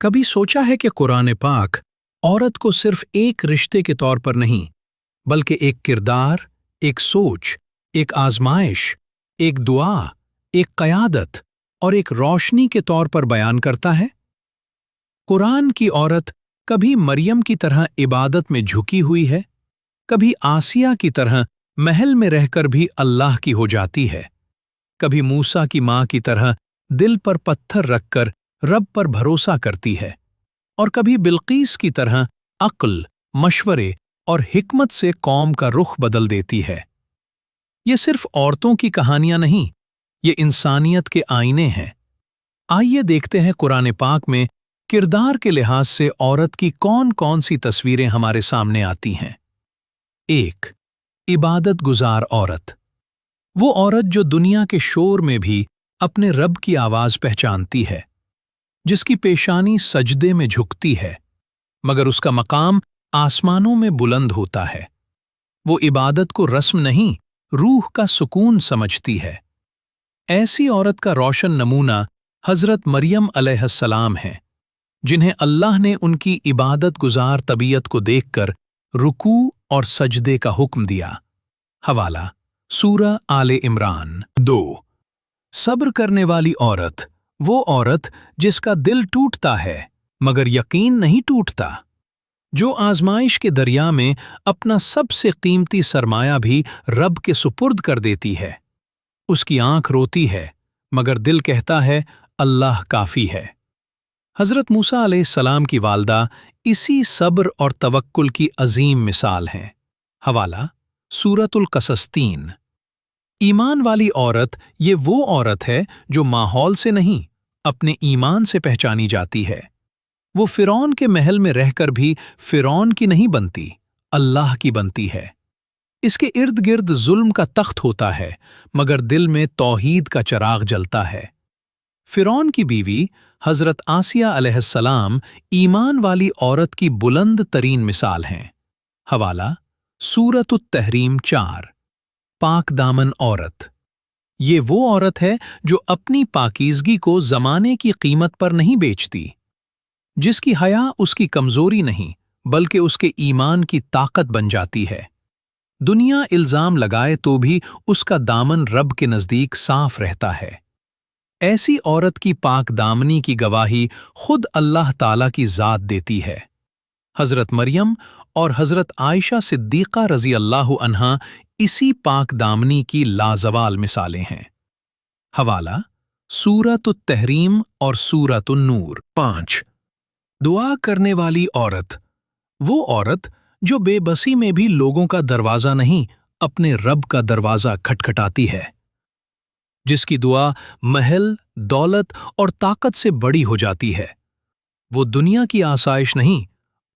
کبھی سوچا ہے کہ قرآن پاک عورت کو صرف ایک رشتے کے طور پر نہیں بلکہ ایک کردار، ایک سوچ، ایک آزمائش، ایک دعا، ایک قیادت اور ایک روشنی کے طور پر بیان کرتا ہے؟ قرآن کی عورت کبھی مریم کی طرح عبادت میں جھکی ہوئی ہے، کبھی آسیہ کی طرح محل میں رہ کر بھی اللہ کی ہو جاتی ہے، کبھی موسیٰ کی ماں کی طرح دل پر پتھر رکھ کر رب پر بھروسہ کرتی ہے، اور کبھی بلقیس کی طرح عقل، مشورے اور حکمت سے قوم کا رخ بدل دیتی ہے۔ یہ صرف عورتوں کی کہانیاں نہیں، یہ انسانیت کے آئینے ہیں۔ آئیے دیکھتے ہیں قرآن پاک میں کردار کے لحاظ سے عورت کی کون کون سی تصویریں ہمارے سامنے آتی ہیں۔ 1. عبادت گزار عورت۔ وہ عورت جو دنیا کے شور میں بھی اپنے رب کی آواز پہچانتی ہے، جس کی پیشانی سجدے میں جھکتی ہے مگر اس کا مقام آسمانوں میں بلند ہوتا ہے۔ وہ عبادت کو رسم نہیں، روح کا سکون سمجھتی ہے۔ ایسی عورت کا روشن نمونہ حضرت مریم علیہ السلام ہیں، جنہیں اللہ نے ان کی عبادت گزار طبیعت کو دیکھ کر رکوع اور سجدے کا حکم دیا۔ حوالہ سورہ آل عمران 2۔ صبر کرنے والی عورت، وہ عورت جس کا دل ٹوٹتا ہے مگر یقین نہیں ٹوٹتا، جو آزمائش کے دریا میں اپنا سب سے قیمتی سرمایہ بھی رب کے سپرد کر دیتی ہے۔ اس کی آنکھ روتی ہے مگر دل کہتا ہے اللہ کافی ہے۔ حضرت موسیٰ علیہ السلام کی والدہ اسی صبر اور توکل کی عظیم مثال ہیں۔ حوالہ سورۃ القصص 3۔ ایمان والی عورت یہ وہ عورت ہے جو ماحول سے نہیں، اپنے ایمان سے پہچانی جاتی ہے۔ وہ فرعون کے محل میں رہ کر بھی فرعون کی نہیں بنتی، اللہ کی بنتی ہے۔ اس کے ارد گرد ظلم کا تخت ہوتا ہے مگر دل میں توحید کا چراغ جلتا ہے۔ فرعون کی بیوی حضرت آسیہ علیہ السلام ایمان والی عورت کی بلند ترین مثال ہیں۔ حوالہ سورۃ التحریم 4۔ پاک دامن عورت۔ یہ وہ عورت ہے جو اپنی پاکیزگی کو زمانے کی قیمت پر نہیں بیچتی، جس کی حیا اس کی کمزوری نہیں بلکہ اس کے ایمان کی طاقت بن جاتی ہے۔ دنیا الزام لگائے تو بھی اس کا دامن رب کے نزدیک صاف رہتا ہے۔ ایسی عورت کی پاک دامنی کی گواہی خود اللہ تعالیٰ کی ذات دیتی ہے۔ حضرت مریم اور حضرت عائشہ صدیقہ رضی اللہ عنہا اسی پاک دامنی کی لازوال مثالیں ہیں۔ حوالہ سورۃ التحریم اور سورۃ النور 5۔ دعا کرنے والی عورت۔ وہ عورت جو بے بسی میں بھی لوگوں کا دروازہ نہیں، اپنے رب کا دروازہ کھٹکھٹاتی ہے، جس کی دعا محل، دولت اور طاقت سے بڑی ہو جاتی ہے۔ وہ دنیا کی آسائش نہیں،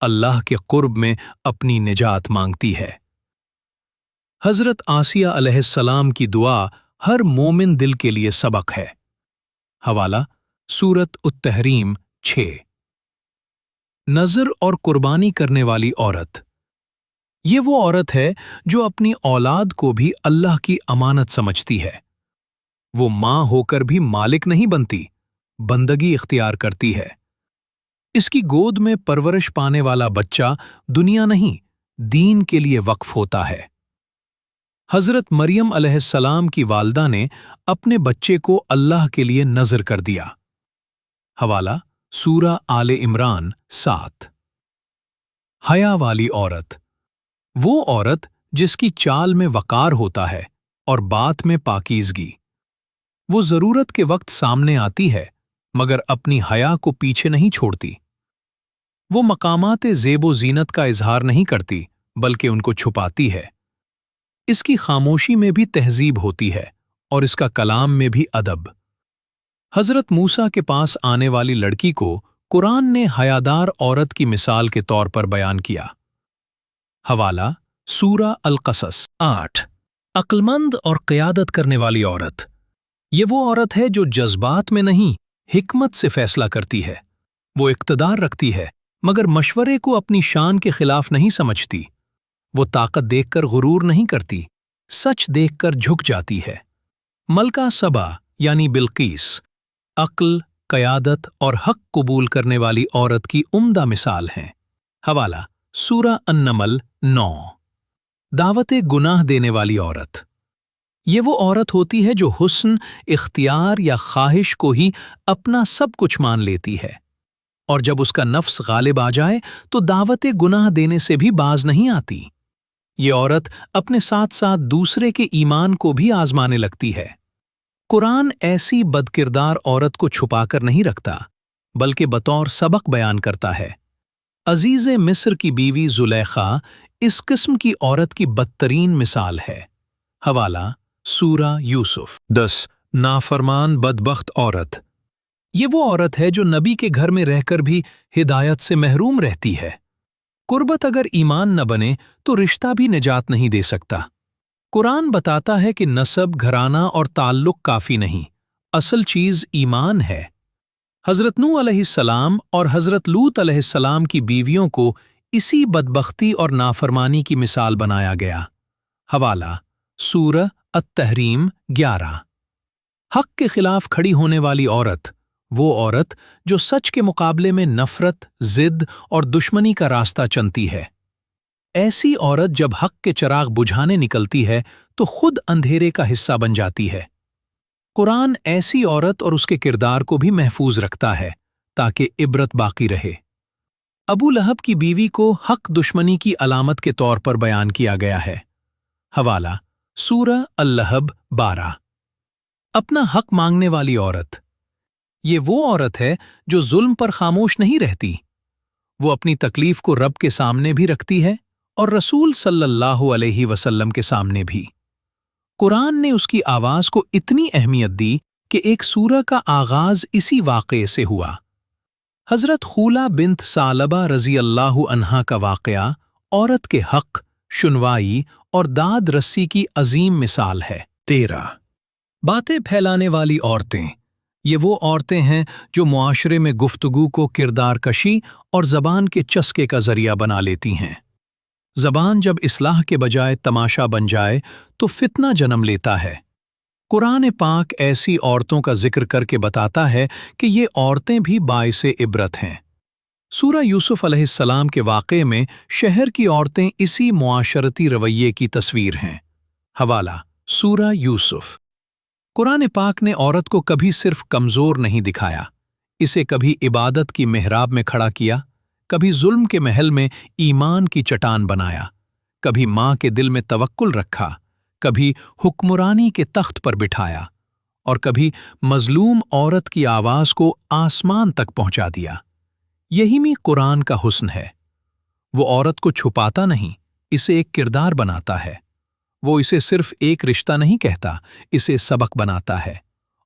اللہ کے قرب میں اپنی نجات مانگتی ہے۔ حضرت آسیہ علیہ السلام کی دعا ہر مومن دل کے لیے سبق ہے۔ حوالہ سورۃ التحریم 6۔ نذر اور قربانی کرنے والی عورت۔ یہ وہ عورت ہے جو اپنی اولاد کو بھی اللہ کی امانت سمجھتی ہے۔ وہ ماں ہو کر بھی مالک نہیں بنتی، بندگی اختیار کرتی ہے۔ اس کی گود میں پرورش پانے والا بچہ دنیا نہیں، دین کے لیے وقف ہوتا ہے۔ حضرت مریم علیہ السلام کی والدہ نے اپنے بچے کو اللہ کے لیے نذر کر دیا۔ حوالہ سورہ آل عمران 7۔ حیا والی عورت۔ وہ عورت جس کی چال میں وقار ہوتا ہے اور بات میں پاکیزگی۔ وہ ضرورت کے وقت سامنے آتی ہے مگر اپنی حیا کو پیچھے نہیں چھوڑتی۔ وہ مقامات زیب و زینت کا اظہار نہیں کرتی بلکہ ان کو چھپاتی ہے۔ اس کی خاموشی میں بھی تہذیب ہوتی ہے اور اس کا کلام میں بھی ادب۔ حضرت موسیٰ کے پاس آنے والی لڑکی کو قرآن نے حیادار عورت کی مثال کے طور پر بیان کیا۔ حوالہ سورہ القصص 8۔ عقلمند اور قیادت کرنے والی عورت۔ یہ وہ عورت ہے جو جذبات میں نہیں، حکمت سے فیصلہ کرتی ہے۔ وہ اقتدار رکھتی ہے مگر مشورے کو اپنی شان کے خلاف نہیں سمجھتی۔ وہ طاقت دیکھ کر غرور نہیں کرتی، سچ دیکھ کر جھک جاتی ہے۔ ملکہ سبا یعنی بلقیس، عقل، قیادت اور حق قبول کرنے والی عورت کی عمدہ مثال ہیں۔ حوالہ سورہ النمل 9۔ دعوت گناہ دینے والی عورت۔ یہ وہ عورت ہوتی ہے جو حسن، اختیار یا خواہش کو ہی اپنا سب کچھ مان لیتی ہے، اور جب اس کا نفس غالب آ جائے تو دعوت گناہ دینے سے بھی باز نہیں آتی۔ یہ عورت اپنے ساتھ ساتھ دوسرے کے ایمان کو بھی آزمانے لگتی ہے۔ قرآن ایسی بدکردار عورت کو چھپا کر نہیں رکھتا، بلکہ بطور سبق بیان کرتا ہے۔ عزیز مصر کی بیوی زلیخا اس قسم کی عورت کی بدترین مثال ہے۔ حوالہ سورہ یوسف 10۔ نافرمان بدبخت عورت۔ یہ وہ عورت ہے جو نبی کے گھر میں رہ کر بھی ہدایت سے محروم رہتی ہے۔ قربت اگر ایمان نہ بنے تو رشتہ بھی نجات نہیں دے سکتا۔ قرآن بتاتا ہے کہ نسب، گھرانہ اور تعلق کافی نہیں، اصل چیز ایمان ہے۔ حضرت نوح علیہ السلام اور حضرت لوط علیہ السلام کی بیویوں کو اسی بدبختی اور نافرمانی کی مثال بنایا گیا۔ حوالہ سورہ التحریم 11۔ حق کے خلاف کھڑی ہونے والی عورت، وہ عورت جو سچ کے مقابلے میں نفرت، ضد اور دشمنی کا راستہ چنتی ہے۔ ایسی عورت جب حق کے چراغ بجھانے نکلتی ہے تو خود اندھیرے کا حصہ بن جاتی ہے۔ قرآن ایسی عورت اور اس کے کردار کو بھی محفوظ رکھتا ہے تاکہ عبرت باقی رہے۔ ابو لہب کی بیوی کو حق دشمنی کی علامت کے طور پر بیان کیا گیا ہے۔ حوالہ سورہ اللہب 12۔ اپنا حق مانگنے والی عورت۔ یہ وہ عورت ہے جو ظلم پر خاموش نہیں رہتی۔ وہ اپنی تکلیف کو رب کے سامنے بھی رکھتی ہے اور رسول صلی اللہ علیہ وسلم کے سامنے بھی۔ قرآن نے اس کی آواز کو اتنی اہمیت دی کہ ایک سورہ کا آغاز اسی واقعے سے ہوا۔ حضرت خولہ بنت ثعلبہ رضی اللہ عنہا کا واقعہ عورت کے حق، شنوائی اور داد رسی کی عظیم مثال ہے۔ 13۔ باتیں پھیلانے والی عورتیں۔ یہ وہ عورتیں ہیں جو معاشرے میں گفتگو کو کردار کشی اور زبان کے چسکے کا ذریعہ بنا لیتی ہیں۔ زبان جب اصلاح کے بجائے تماشا بن جائے تو فتنہ جنم لیتا ہے۔ قرآن پاک ایسی عورتوں کا ذکر کر کے بتاتا ہے کہ یہ عورتیں بھی باعث عبرت ہیں۔ سورہ یوسف علیہ السلام کے واقعے میں شہر کی عورتیں اسی معاشرتی رویے کی تصویر ہیں۔ حوالہ سورہ یوسف۔ قرآن پاک نے عورت کو کبھی صرف کمزور نہیں دکھایا، اسے کبھی عبادت کی محراب میں کھڑا کیا، کبھی ظلم کے محل میں ایمان کی چٹان بنایا، کبھی ماں کے دل میں توکل رکھا، کبھی حکمرانی کے تخت پر بٹھایا، اور کبھی مظلوم عورت کی آواز کو آسمان تک پہنچا دیا۔ یہی میں قرآن کا حسن ہے۔ وہ عورت کو چھپاتا نہیں، اسے ایک کردار بناتا ہے۔ وہ اسے صرف ایک رشتہ نہیں کہتا، اسے سبق بناتا ہے۔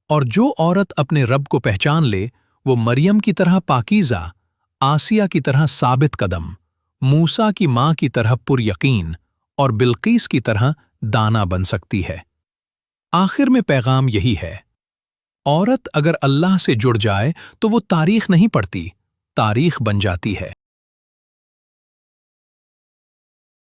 اور جو عورت اپنے رب کو پہچان لے، وہ مریم کی طرح پاکیزہ، آسیہ کی طرح ثابت قدم، موسیٰ کی ماں کی طرح پر یقین اور بلقیس کی طرح دانا بن سکتی ہے۔ آخر میں پیغام یہی ہے، عورت اگر اللہ سے جڑ جائے تو وہ تاریخ نہیں پڑھتی، تاریخ بن جاتی ہے۔